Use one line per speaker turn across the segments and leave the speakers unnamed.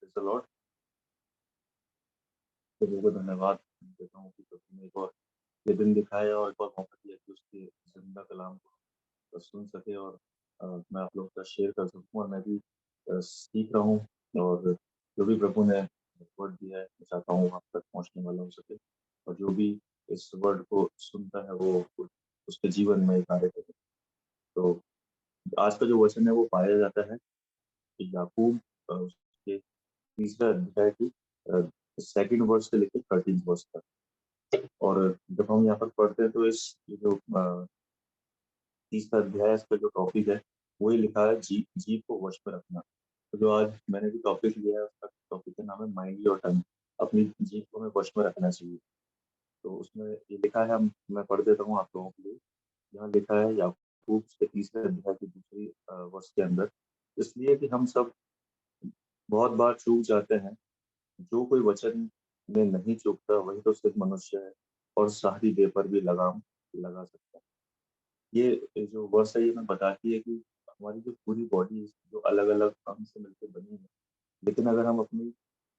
Praise the Lord. प्रभु को धन्यवाद देता हूँ कि प्रभु ने एक और ये दिन दिखाया और एक और मौका दिया कि उसके ज़िंदा कलाम को सुन सके और मैं आप लोगों के साथ शेयर कर सकूँ और मैं भी सीख रहा हूँ और जो भी प्रभु ने वर्ड दिया है, मैं चाहता हूँ आप तक पहुँचने वाला हो सके और जो भी इस वर्ड को सुनता है वो उसके जीवन में कार्य करे। तो आज का जो वचन है वो पाया जाता है कि याकूब उसके तीसरा अध्याय की सेकंड वर्स से लेकर 13 वर्स तक। और जब हम यहाँ पर पढ़ते हैं तो इस ये जो तीसरा अध्याय इसका जो टॉपिक है वही लिखा है जीव को वश में रखना। तो जो आज मैंने जो टॉपिक लिया है उसका टॉपिक का नाम है माइंड योर टंग। अपनी जीभ को हमें वश में रखना चाहिए। तो उसमें ये लिखा है, हम मैं पढ़ देता हूँ आप लोगों के लिए। यहाँ लिखा है याकूब के तीसरे अध्याय की दूसरी वर्ष के अंदर, इसलिए कि हम सब बहुत बार चूक जाते हैं, जो कोई वचन में नहीं चूकता वही तो सिर्फ मनुष्य है और सारी देह पर भी लगाम लगा सकता है। ये जो वर्ष है ये हमें बताती है कि हमारी जो पूरी बॉडी जो अलग-अलग अंग से मिलकर बनी है, लेकिन अगर हम अपनी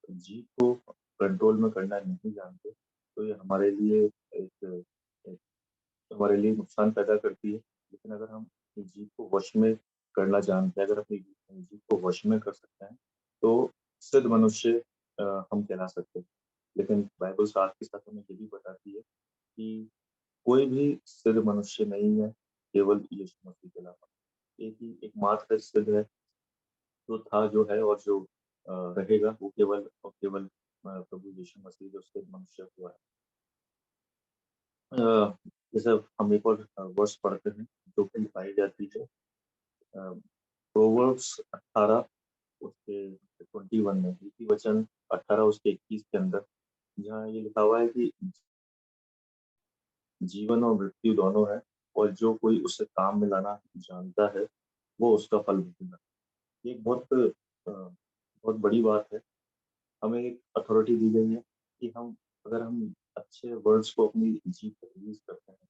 जीभ को कंट्रोल में करना नहीं जानते, तो ये हमारे लिए एक एक हमारे लिए नुकसान पैदा करती है। लेकिन अगर हम अपनी जीभ को वश में करना जानते हैं, अगर अपनी जीभ को वश में कर सकते हैं, तो सिद्ध मनुष्य हम कहला सकते हैं। लेकिन बाइबल साथ के साथ हमें ये भी बताती है कि कोई भी सिद्ध मनुष्य नहीं है, केवल यीशु मसीह के अलावा। एक ही एकमात्र सिद्ध है, जो था, जो है और जो रहेगा, वो केवल और केवल प्रभु यीशु मसीह जो सिद्ध मनुष्य हुआ है। जैसे हम एक और वर्स पढ़ते हैं जो कि पाई जाती है प्रोवर्ब्स 18 उसके 21 में, इसी वचन 18 उसके 21 के अंदर, जहाँ ये लिखा हुआ है कि जीवन और मृत्यु दोनों है और जो कोई उसे काम में लाना जानता है, वो उसका फल भोगेगा। ये एक बहुत बड़ी बात है। हमें एक अथॉरिटी दी गई है कि अगर हम अच्छे वर्ड्स को अपनी जीभ पर रिलीज़ करते हैं,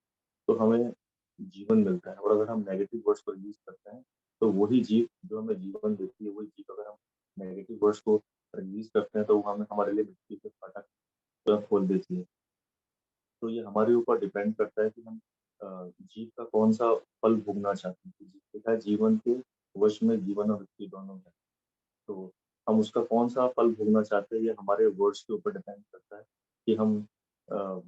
तो हमें जीवन मिलता है और अगर हम नेगेटिव वर्ड्स को रिलीज़ करते हैं, तो वही जीभ जो हमें जीवन देती है, वही जीभ अगर हम नेगेटिव वर्ड्स को रिलीज़ करते हैं, तो वो हमें हमारे लिए मृत्यु के फाटक खोल देती है। तो ये हमारे ऊपर डिपेंड करता है कि हम जीव का कौन-सा फल भोगना चाहते हैं। लिखा है जीवन के वश में जीवन और मृत्यु दोनों है। तो हम उसका कौन-सा फल भोगना चाहते हैं, ये हमारे वर्ड्स के ऊपर डिपेंड करता है कि हम अ,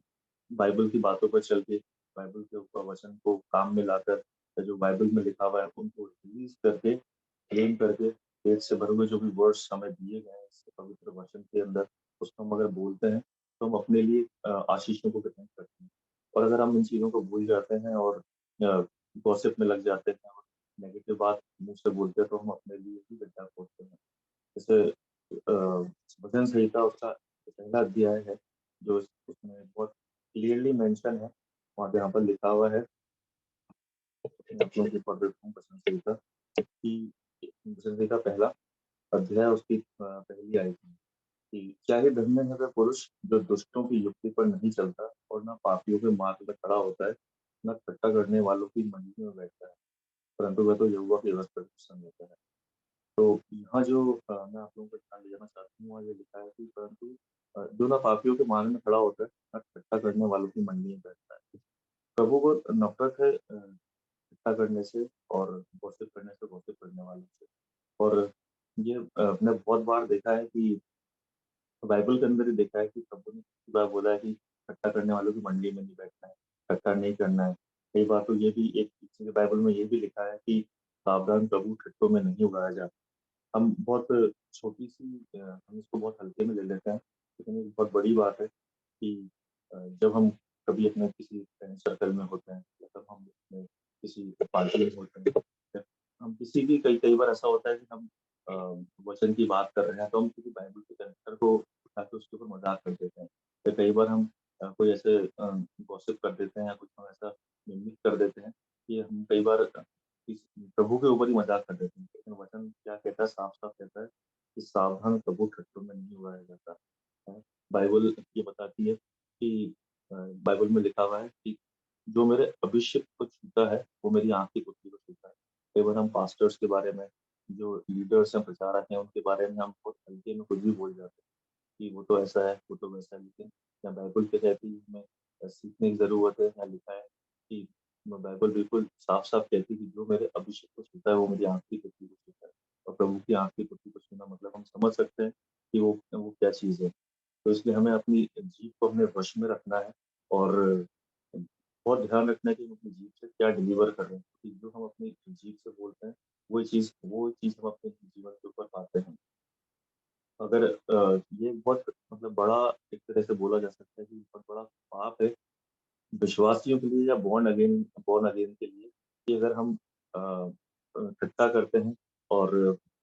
बाइबल की बातों पर चल के, बाइबल के ऊपर वचन को काम में लाकर, जो बाइबल में लिखा हुआ है उनको रिलीज़ करके, क्लेम करके, फेथ से भरे हुए जो भी वर्ड्स हमें दिए गए हैं इस पवित्र वचन के अंदर, उसको हम अगर बोलते हैं, तो हम अपने लिए आशीषों को ग्रहण करते हैं। और अगर हम इन चीज़ों को भूल जाते हैं और गॉसिप में लग जाते हैं और नेगेटिव बात मुँह से बोलते हैं, तो हम अपने लिए ही गड्ढा खोदते हैं। जैसे भजन संहिता उसका पहला अध्याय है, जो उसमें बहुत क्लियरली मेंशन है, वहाँ पे यहाँ पर लिखा हुआ है, मैं आप लोगों को पढ़ देता हूँ भजन संहिता कि भजन संहिता पहला अध्याय उसकी पहली आयत में कि क्या ही धन्य है वह पुरुष जो दुष्टों की युक्ति पर नहीं चलता और ना पापियों के मार्ग में खड़ा होता है, ना ठट्ठा करने वालों की मंडली में बैठता है, परंतु वह तो यहोवा की व्यवस्था पर प्रसन्न होता है। तो यहाँ जो मैं आप लोगों को ध्यान दिलाना चाहता हूँ, वहाँ ये लिखा है कि परंतु जो ना पापियों के मार्ग में खड़ा होता है, ना ठट्ठा करने वालों की मंडली में बैठता है। प्रभु को नफ़रत है ठट्ठा करने से और गॉसिप करने से, गॉसिप करने वालों से। और ये मैंने बहुत बार देखा है कि बाइबल के अंदर ही देखा है कि प्रभु ने कितनी बार बोला है कि ठट्ठा करने वालों की मंडली में नहीं बैठना है, ठट्ठा नहीं करना है। कई बार तो ये भी एक किसी बाइबल में ये भी लिखा है कि सावधान प्रभु ठट्ठों में नहीं उगाया जाता। हम बहुत छोटी-सी हम इसको बहुत हल्के में ले लेते हैं, लेकिन ये बहुत बड़ी बात है कि जब हम कभी अपने किसी फ्रेंड सर्कल में होते हैं या तब हम अपने किसी पार्टी में होते हैं, या हम किसी भी कई कई बार ऐसा होता है कि हम अ, वचन की बात कर रहे हैं, तो हम किसी बाइबल के कैरेक्टर को उठा के उसके ऊपर मज़ाक कर देते हैं। या कई बार हम कोई ऐसे गॉसिप कर देते हैं या कुछ हम ऐसा मिमिक कर देते हैं कि हम कई बार इस प्रभु के ऊपर ही मज़ाक कर देते हैं। लेकिन वचन क्या कहता है, साफ-साफ कहता है कि सावधान प्रभु ठट्ठों में नहीं उड़ाया जाता है। बाइबल ये बताती है कि बाइबल में लिखा हुआ है कि जो मेरे अभिषिक्त को छूता है, वो मेरी आँख की पुतली को छूता है। कई बार हम पास्टर्स के बारे में जो लीडर्स हैं, प्रचारक हैं, उनके बारे में हम बहुत हल्के में कुछ भी बोल जाते हैं कि वो तो ऐसा है, वो तो वैसा है। लेकिन क्या बाइबल क्या कहती है हमें सीखने की ज़रूरत है? यहाँ लिखा है कि बाइबल बिल्कुल साफ-साफ कहती है कि जो मेरे अभिषेक को छूता है, वो मेरी आँख की पुतली को छूता है। और प्रभु की आँख की पुतली को छूना मतलब हम समझ सकते हैं कि वो क्या चीज़ है। तो इसलिए हमें अपनी जीभ को अपने वश में रखना है और बहुत ध्यान रखना है कि हम अपनी जीभ से क्या डिलीवर कर रहे हैं। क्योंकि जो हम अपनी जीभ से बोलते हैं, वो चीज़ हम अपने जीवन के ऊपर पाते हैं। अगर ये बहुत मतलब बड़ा एक तरह से बोला जा सकता है कि बहुत बड़ा पाप है विश्वासियों के लिए या बॉर्न अगेन के लिए कि अगर हम ठट्टा करते हैं और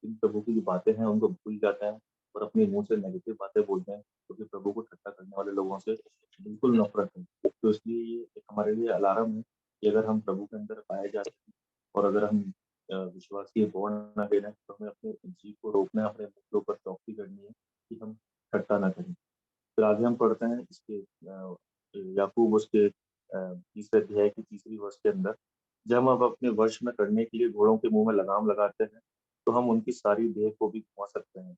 इन प्रभु की जो बातें हैं उनको भूल जाते हैं और अपने मुँह से नेगेटिव बातें बोलते हैं, क्योंकि प्रभु को ठट्टा करने वाले लोगों से बिल्कुल नफ़रत है। तो इसलिए ये एक हमारे लिए अलार्म है कि अगर हम प्रभु के अंदर पाए जाते हैं और अगर हम विश्वासी बॉर्न अगेन है, तो हमें अपने जीभ को रोकना है, अपने मुँह के ऊपर चौकसी करनी है कि हम ठट्टा ना करें। फिर आगे हम पढ़ते हैं इसके याकूब उसके तीसरे अध्याय की तीसरी वर्ष के अंदर, जब हम अब अपने वश में करने के लिए घोड़ों के मुँह में लगाम लगाते हैं, तो हम उनकी सारी देह को भी घुमा सकते हैं।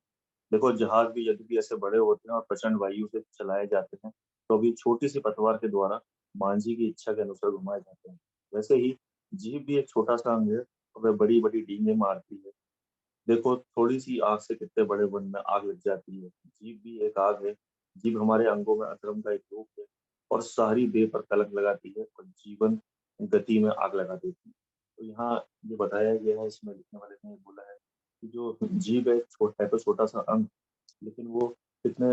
देखो जहाज भी यदि भी ऐसे बड़े होते हैं और प्रचंड वायु से चलाए जाते हैं, तो भी छोटी-सी पतवार के द्वारा मांझी की इच्छा के अनुसार घुमाए जाते हैं। वैसे ही जीभ भी एक छोटा-सा अंग है और वह बड़ी-बड़ी डींगे मारती है। देखो थोड़ी-सी आग से कितने बड़े वन में आग लग जाती है। जीभ भी एक आग है। जीभ हमारे अंगों में अधर्म का एक रूप है और सारी देह पर कलंक लगाती है और जीवन गति में आग लगा देती है। तो यहाँ ये बताया गया है, इसमें लिखने वाले ने बोला है कि जो जीभ है, है तो छोटा-सा अंग, लेकिन वो कितने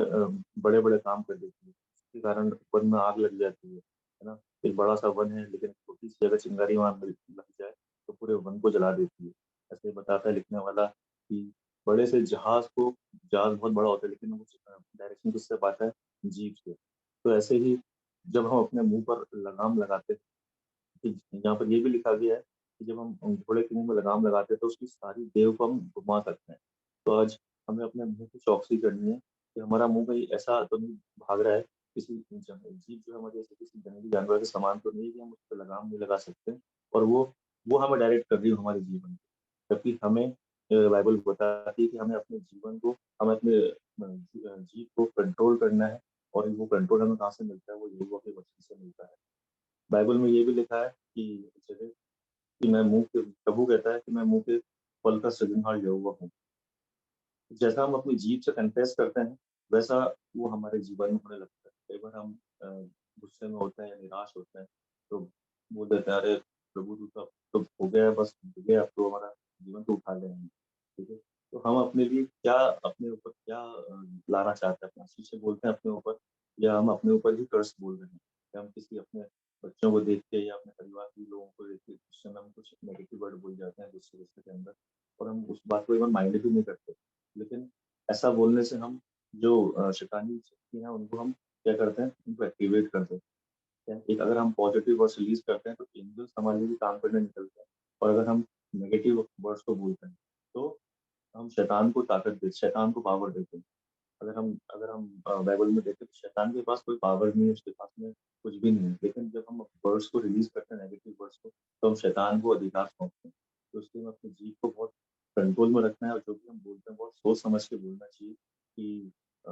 बड़े-बड़े काम कर देती है। इसके कारण वन में आग लग जाती है ना? एक बड़ा-सा वन है लेकिन छोटी-सी अगर चिंगारी वहाँ लग जाए, तो पूरे वन को जला देती है। ऐसे ही बताता है लिखने वाला कि बड़े से जहाज बहुत बड़ा होता है लेकिन वो डायरेक्शन किससे पाता है? जीभ से। तो ऐसे ही जब हम अपने मुँह पर लगाम लगाते हैं, कि यहाँ पर ये भी लिखा गया है कि जब हम घोड़े के मुँह में लगाम लगाते हैं तो उसकी सारी देह को हम घुमा सकते हैं। तो आज हमें अपने मुँह की चौकसी करनी है कि हमारा मुँह कहीं ऐसा तो नहीं भाग रहा है, किसी जीभ जो है हमारी ऐसे किसी जंगली जानवर के समान तो नहीं है कि हम उसपे लगाम नहीं लगा सकते और वो हमें डायरेक्ट कर रही हो हमारे जीवन को। जबकि हमें बाइबल बताती है कि हमें अपने जीभ को कंट्रोल करना है और वो कंट्रोल हमें कहाँ से मिलता है? वो यहोवा के वचन से मिलता है। बाइबल में ये भी लिखा है कि जैसे कि प्रभु कहता है कि मैं मुँह के फल का सृजनहार यहोवा हूँ। जैसा हम अपनी जीभ से कन्फेस करते हैं, वैसा वो हमारे जीवन में होने लगता है। कई बार हम गुस्से में होते हैं या निराश होते हैं, तो बोल देते हैं, "अरे! प्रभु तू तो हो गया है बस हो गया अब तो हमारा जीवन तो उठा ले हमें।" ठीक है? तो हम अपने ऊपर क्या लाना चाहते हैं? अपना आशीष से बोलते हैं अपने ऊपर या हम अपने ऊपर ही कर्स बोल रहे हैं? या हम किसी अपने बच्चों को देख के या अपने परिवार के लोगों को देख के उस समय हम कुछ नेगेटिव वर्ड बोल जाते हैं गुस्से-गुस्से के अंदर और हम उस बात को इवन माइंड भी नहीं करते। लेकिन ऐसा बोलने से हम जो शैतानी शक्ति है उनको हम क्या करते हैं, उनको एक्टिवेट कर देते हैं। एक अगर हम पॉजिटिव वर्ड्स रिलीज़ करते हैं तो एंजल्स हमारे लिए भी काम करने निकलते हैं और अगर हम नेगेटिव वर्ड्स को बोलते हैं, तो हम शैतान को पावर देते हैं। अगर हम बाइबल में देखें तो शैतान के पास कोई पावर नहीं है, उसके पास में कुछ भी नहीं है। लेकिन जब हम वर्ड्स को रिलीज़ करते हैं नेगेटिव वर्ड्स को, तो हम शैतान को अधिकार सौंपते हैं। तो इसलिए हमें अपनी जीभ को बहुत कंट्रोल में रखना है और जो भी हम बोलते हैं बहुत सोच समझ के बोलना चाहिए कि अ,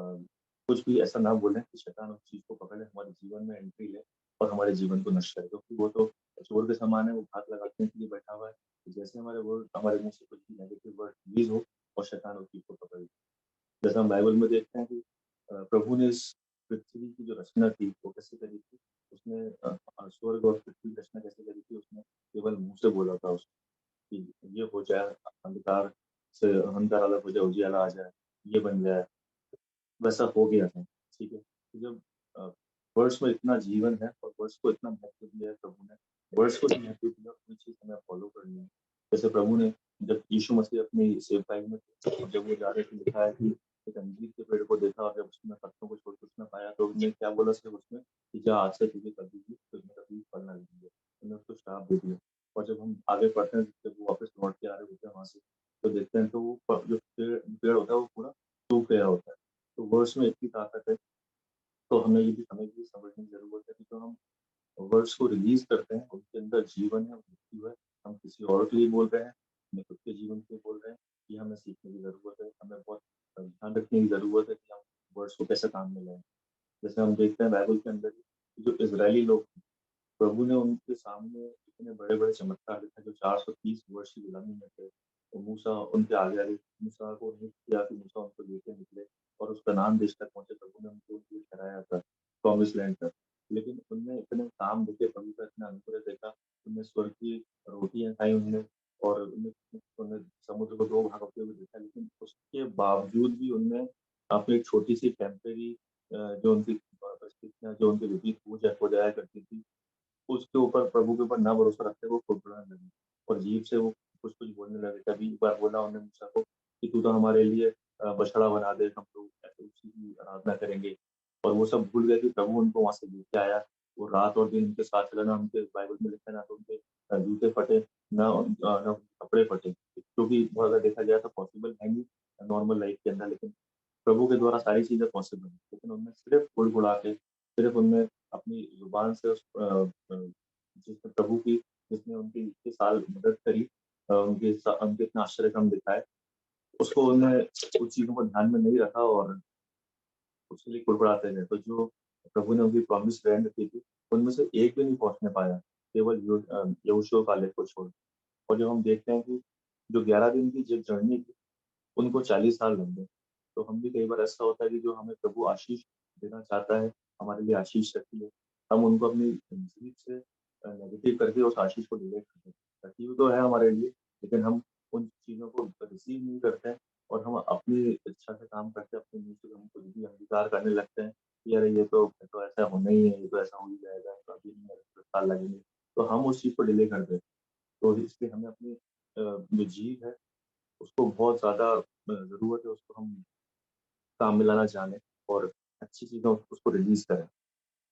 कुछ भी ऐसा ना बोलें कि शैतान उस चीज़ को पकड़े, हमारे जीवन में एंट्री ले और हमारे जीवन को नष्ट करे। क्योंकि वो तो चोर के समान है, वो घात लगाने के लिए बैठा हुआ है। तो जैसे हमारे मुँह से कुछ भी नेगेटिव वर्ड रिलीज़ हो और शैतान उस चीज़ को पकड़ ले। जैसा हम बाइबल में देखते हैं कि प्रभु ने इस पृथ्वी की जो रचना की वो कैसे करी थी? उसने स्वर्ग और पृथ्वी की रचना कैसे करी थी? उसने केवल मुँह से बोला था कि ये हो जाए, अंधकार से अंधकार अलग हो जाए, उजियाला आ जाए, ये बन जाए, वैसा हो गया था, ठीक है? तो जब अ, वर्ड्स में इतना जीवन है और वर्ड्स को इतना महत्व दिया है प्रभु ने, वर्ड्स को भी महत्व दिया, वही चीज़ हमें फॉलो करनी है। जैसे प्रभु ने जब यीशु मसीह अपनी सेवकाई में थे, जब वो जा रहे थे, लिखा है कि एक अंजीर के पेड़ को देखा और जब उसमें पत्तों को छोड़ के उसने पाया तो उसने क्या बोला सिर्फ उसमें कि जा आज से तुझे कभी भी तुझमें कभी फल ना लगेंगे। उसने उसको श्राप दे दिया और जब हम आगे पढ़ते हैं, जब वो वापस लौट के आ रहे होते हैं वहाँ से, तो देखते हैं तो वो जो पेड़ पेड़ होता है वो पूरा सूख गया होता है। तो वर्ड्स में इतनी ताकत है, तो हमें भी समझने की ज़रूरत है कि जो हम वर्ड्स को रिलीज़ करते हैं, उनके अंदर जीवन है, मृत्यु है। हम किसी और के लिए बोल रहे हैं, अपने खुद के जीवन के लिए बोल रहे हैं हमें सीखने की ज़रूरत है। हमें बहुत ध्यान रखने की ज़रूरत है कि हम वर्ड्स को कैसे काम में लाएँ। जैसे हम देखते हैं बाइबल के अंदर जो इज़राइली लोग थे, प्रभु ने उनके सामने इतने बड़े-बड़े चमत्कार दिखाए जो 430 वर्ष की गुलामी में थे। तो मूसा उनके आगे-आगे मूसा को नहीं किया कि मूसा उनको लेके निकले और उस कनान देश तक पहुँचे। प्रभु ने उनको लिए ठहराया था, प्रॉमिस लैंड तक। लेकिन उनने इतने काम देखे, प्रभु का इतना अनुग्रह देखा, उनने स्वर्ग की रोटियाँ खाई उन्होंने और उन्हें समुद्र को 2 भाग होते हुए देखा। लेकिन उसके बावजूद भी उनने अपनी एक छोटी-सी टेम्परेरी जो उनकी परिस्थितियाँ जो उनके विपरीत हो जाया करती थी, उसके ऊपर प्रभु के ऊपर ना भरोसा रखते वो कुड़कुड़ाने लगे और जीभ से वो कुछ-कुछ बोलने लगे। कभी एक बार बोला उन्होंने मूसा को कि तू तो हमारे लिए बछड़ा बना दे, हम लोग ऐसे उसी की आराधना करेंगे। और वो सब भूल गए कि प्रभु उनको वहाँ से लेके आया। वो रात और दिन उनके साथ चला, ना उनके बाइबल में लिखा है ना तो उनके जूते फटे, ना कपड़े फटे। क्योंकि बहुत ज़्यादा देखा जाए तो पॉसिबल है नहीं नॉर्मल लाइफ के अंदर, लेकिन प्रभु के द्वारा सारी चीज़ें पॉसिबल हैं। लेकिन उनने सिर्फ़ कुड़कुड़ा के, सिर्फ़ उनने अपनी ज़ुबान से जिसने प्रभु की जिसने उनकी इतने साल मदद करी उनके इतना आश्चर्य काम दिखाए, उसको उन्होंने उस चीज़ों को ध्यान में नहीं रखा और उसके लिए कुड़कुड़ाते गए। तो जो प्रभु ने उनकी प्रॉमिस्ड लैंड दी थी, उनमें से एक भी नहीं पहुँचने पाया, केवल यहोशू कालेब को छोड़। और जब हम देखते हैं कि जो 11 दिन की जो जर्नी थी, उनको 40 साल लग गए। तो हम भी कई बार ऐसा होता है कि जो हमें प्रभु आशीष देना चाहता है, हमारे लिए आशीष रखी है, हम उनको अपनी जीभ से नेगेटिव करके उस आशीष को डिलीट कर देते हैं। रखी हुई तो है हमारे लिए, लेकिन हम उन चीज़ों को रिसीव नहीं करते हैं और हम अपनी इच्छा से काम करते हैं, अपने मुँह से हम कुछ भी अंगीकार करने लगते हैं कि अरे ये तो ऐसा होना ही है, ये तो ऐसा हो ही जाएगा, तो अभी नहीं है, 10 साल लगेंगे। तो हम उस चीज़ को डिले कर देते हैं। तो इसलिए हमें अपनी जो जीभ है उसको बहुत ज़्यादा ज़रूरत है उसको हम काम में लाना जानें और अच्छी चीज़ों उसको रिलीज़ करें।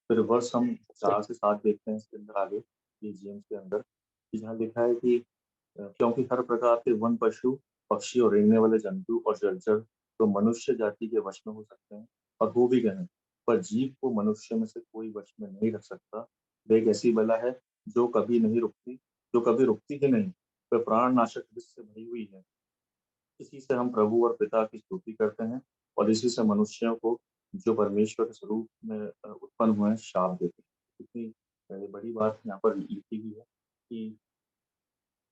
फिर वर्स हम 4 से 7 देखते हैं इसके अंदर आगे, ये जेम्स के अंदर, कि जहाँ लिखा है कि क्योंकि हर प्रकार के वन पशु, पक्षी और रेंगने वाले जंतु और जलचर तो मनुष्य जाति के वश में हो सकते हैं और हो भी गए हैं। पर जीव को मनुष्य में से कोई वश में नहीं रख सकता। वह एक ऐसी बला है जो कभी नहीं रुकती, जो कभी रुकती ही नहीं। वह प्राणनाशक विष से भरी हुई है। इसी से हम प्रभु और पिता की स्तुति करते हैं और इसी से मनुष्यों को जो परमेश्वर के स्वरूप में उत्पन्न हुए हैं शाप देते हैं। कितनी बड़ी बात यहाँ पर लिखी हुई है कि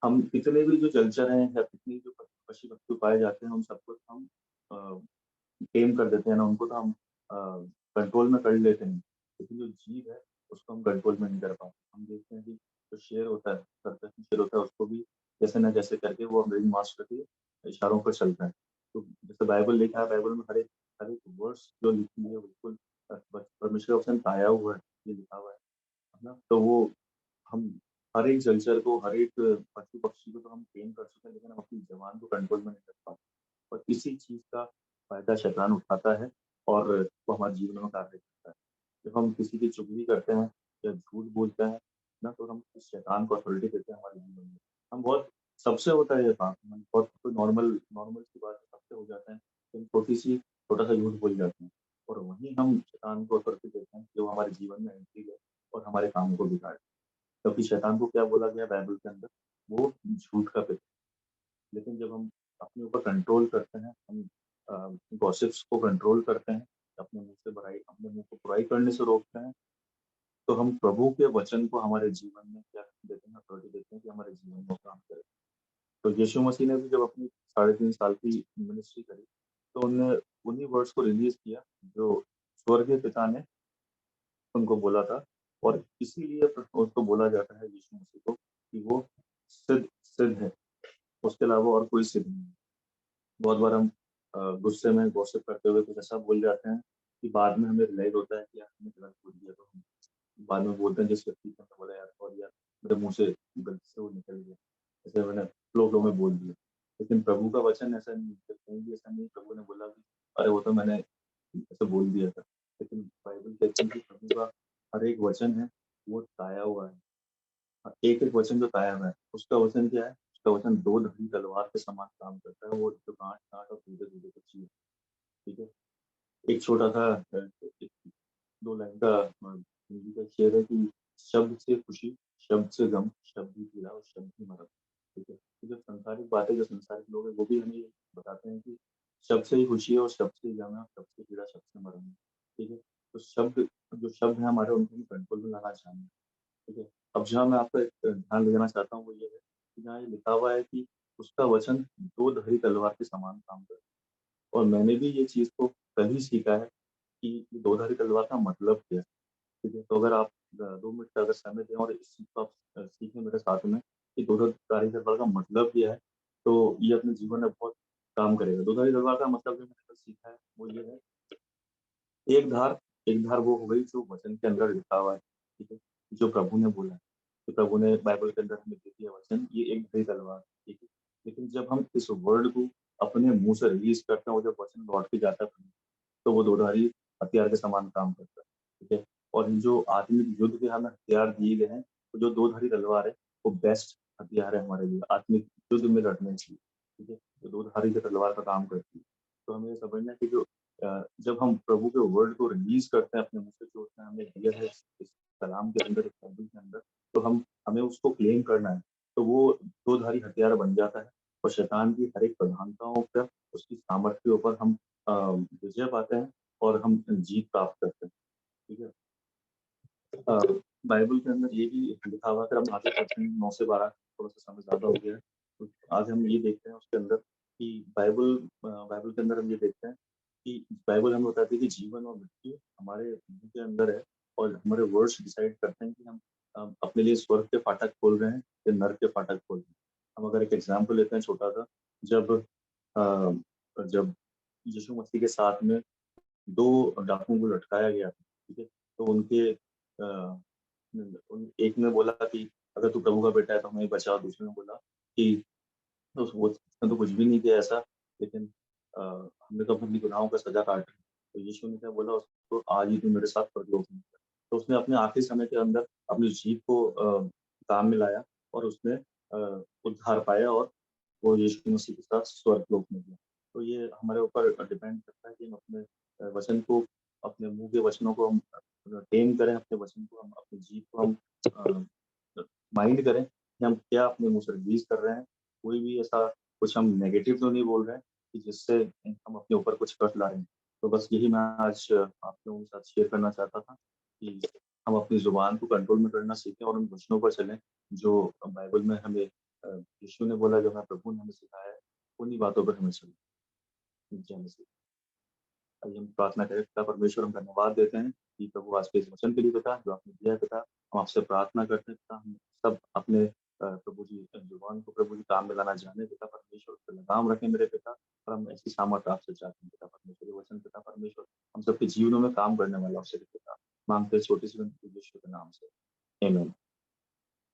हम कितने भी जो जलचर हैं या कितनी जो पशु पक्षी पाए जाते हैं उन सबको तो हम टेम कर देते हैं ना, उनको तो हम कंट्रोल में कर लेते हैं। लेकिन जो जीव है उसको हम कंट्रोल में नहीं कर पाते। हम देखते हैं कि जो शेर होता है, सर्कस में शेर होता है, उसको भी कैसे न कैसे करके वो अंग्रेज़ी मास्टर के इशारों पर चलता है। तो जैसे बाइबल लिखा है, बाइबल में हर एक वर्ड्स जो लिखी है बिल्कुल परमेश्वर का वचन पाया हुआ है, ये लिखा हुआ है ना? तो वो हम हर एक जलचर को, हर एक पशु-पक्षी को तो हम टेम कर चुके हैं, लेकिन हम अपनी ज़ुबान को कंट्रोल में नहीं कर पाते। और इसी चीज़ का फ़ायदा शैतान उठाता है और वो हमारे जीवन में कार्य करता है। जब हम किसी की चुगली करते हैं या झूठ बोलते हैं ना, तो हम उस शैतान को अथॉरिटी देते हैं हमारे जीवन में। हम बहुत सबसे होता है ये काम, हम बहुत कोई नॉर्मल नॉर्मल सी बात है, सबसे हो जाता है। हम छोटा-सा झूठ बोल जाते हैं और वहीं हम शैतान को अथॉरिटी देते हैं कि वो हमारे जीवन में एंट्री ले और हमारे कामों को बिगाड़े। क्योंकि शैतान को क्या बोला गया है बाइबल के अंदर, वो झूठ का पिता है। लेकिन जब हम अपने ऊपर कंट्रोल करते हैं, हम गॉसिप्स को कंट्रोल करते हैं, अपने मुँह को बुराई करने से रोकते हैं, तो हम प्रभु के वचन को हमारे जीवन में क्या देते हैं, अथॉरिटी देते हैं कि हमारे जीवन में काम करे। तो यीशु मसीह ने भी जब अपनी साढ़े 3 साल की मिनिस्ट्री करी, तो उन्होंने उन्हीं वर्ड्स को रिलीज़ किया, जो स्वर्गीय पिता ने उनको बोला था और इसीलिए उसको बोला जाता है यीशु मसीह को कि वो सिद्ध सिद्ध है, उसके अलावा और कोई सिद्ध नहीं है। बहुत बार हम गुस्से में गॉसिप करते हुए कुछ ऐसा बोल जाते हैं कि बाद में हमें रियलाइज़ होता है कि यार हमने गलत बोल दिया, तो हम बाद में बोलते हैं जिस व्यक्ति को हमने बोला यार सॉरी यार, मेरे मुँह से गलती से वो निकल गया। ऐसे मैंने फ्लो में बोल दिया। लेकिन प्रभु का वचन ऐसा नहीं है, कहीं भी ऐसा नहीं है प्रभु ने बोला कि अरे वो तो मैंने ऐसे बोल दिया था। लेकिन बाइबल कहती है कि प्रभु का हर एक वचन है, वो ताया हुआ है। एक-एक वचन जो ताया हुआ है, उसका वचन क्या है? उसका वचन दो धारी तलवार के समान काम करता है, वो जो काट-काट और टुकड़े-टुकड़े कर चीज़, ठीक है? एक छोटा-सा एक 2 लाइन का हिंदी का शेर है कि शब्द से खुशी, शब्द से गम, शब्द ही पीड़ा और शब्द ही मरम। ठीक है? तो जो संसारिक बातें, जो संसारिक लोग हैं, वो भी हमें ये बताते हैं कि शब्द से ही खुशी है और शब्द से ही गम है और शब्द से पीड़ा, शब्द से मरण है। ठीक है? तो शब्द जो शब्द हैं हमारे, उनको हम कंट्रोल में लाना चाहिए। ठीक है? अब जहाँ मैं आपका एक ध्यान देना चाहता हूँ वो ये है कि जहाँ ये लिखा हुआ है कि उसका वचन दो धारी तलवार के समान काम करता है। और मैंने भी ये चीज़ को कल ही सीखा है कि ये दो धारी तलवार का मतलब क्या है। ठीक है? तो अगर आप 2 मिनट का अगर समय दें और इस चीज़ को आप सीखें मेरे साथ में कि दो धारी तलवार का मतलब क्या है, तो ये अपने जीवन में बहुत काम करेगा। दो धारी तलवार का मतलब जो मैंने कल सीखा है वो ये है, एक धार वो हो गई जो वचन के अंदर लिखा हुआ है, ठीक है? जो प्रभु ने बोला है, जो प्रभु ने बाइबल के अंदर हमें दे दिया वचन, ये एक धारी तलवार है, ठीक है? लेकिन जब हम इस वर्ड को अपने मुँह से रिलीज़ करते हैं और जब वचन लौट के जाता है, तो वो दोधारी हथियार के समान काम करता है, ठीक है? और जो आत्मिक युद्ध के हमें हथियार दिए गए हैं, तो जो दो-धारी तलवार है, वो बेस्ट हथियार है हमारे लिए आत्मिक युद्ध में लड़ने के लिए, ठीक है? जो दो-धारी जो तलवार का काम करती है। तो हमें ये समझना है कि जब हम प्रभु के वर्ड को रिलीज़ करते हैं अपने मुँह से, जो उसने हमें दिया है इस कलाम के अंदर, इस बाइबल के अंदर, तो हमें उसको क्लेम करना है। तो वो दो-धारी हथियार बन जाता है और शैतान की हर एक प्रधानताओं पर, उसकी सामर्थ्यों पर हम अ, विजय पाते हैं और हम जीत प्राप्त करते हैं, ठीक है? अ, बाइबल के अंदर ये भी लिखा हुआ है, अगर हम आगे पढ़ते हैं 9 से 12, थोड़ा-सा समय ज़्यादा हो गया है, तो आज हम ये देखते हैं उसके अंदर कि बाइबल के अंदर हम ये देखते हैं कि बाइबल हमें बताती है कि जीवन और मृत्यु हमारे मुँह के अंदर है और हमारे वर्ड्स डिसाइड करते हैं कि हम अपने लिए स्वर्ग के फाटक खोल रहे हैं या नर्क के फाटक खोल रहे हैं। हम अगर एक एग्ज़ाम्पल लेते हैं छोटा-सा, जब जब यीशु मसीह के साथ में 2 डाकुओं को लटकाया गया था, ठीक है? तो उनके उन एक ने बोला कि अगर तू प्रभु का बेटा है तो हमें बचा, दूसरे ने बोला कि तो उसने तो कुछ भी नहीं किया ऐसा, लेकिन हमने तो अपने गुनाहों का सज़ा काट ली। तो यीशु ने क्या बोला उसको, आज ही तू मेरे साथ परलोक में चल। तो उसने अपने आखिरी समय के अंदर अपनी जीभ को काम में लाया और उसने उद्धार पाया और वो यीशु मसीह के साथ स्वर्गलोक में गया। तो ये हमारे ऊपर डिपेंड करता है कि हम अपने वचन को, अपने मुँह के वचनों को हम टेम करें, अपने वचन को हम, अपनी जीभ को हम माइंड करें कि हम क्या अपने मुँह से रिलीज़ कर रहे हैं। कोई भी ऐसा कुछ हम नेगेटिव तो नहीं बोल रहे हैं कि जिससे हम अपने ऊपर कुछ कष्ट ला रहे हैं। तो बस यही मैं आज आप लोगों के साथ शेयर करना चाहता था कि हम अपनी ज़ुबान को कंट्रोल में करना सीखें और उन वचनों पर चलें, जो बाइबल में हमें यीशु ने बोला, जो हमें प्रभु ने हमें सिखाया है, उन्हीं बातों पर हमें चलना है। जी, हाँ जी। आइए हम प्रार्थना करें। पिता परमेश्वर, हम धन्यवाद देते हैं कि प्रभु आज के इस वचन के लिए पिता, जो आपने दिया है पिता। हम आपसे प्रार्थना करते हैं पिता, हम सब अपने प्रभु जी जुबान को प्रभु जी काम में लाना जाने पिता परमेश्वर, उस पे लगाम रखें मेरे पिता, और हम ऐसी सामर्थ आपसे चाहते हैं पिता परमेश्वर, ये वचन पिता परमेश्वर हम सबके जीवनों में काम करने वाला अवसर पिता। माँगते हैं छोटी सी विनती यीशु के नाम से। आमीन।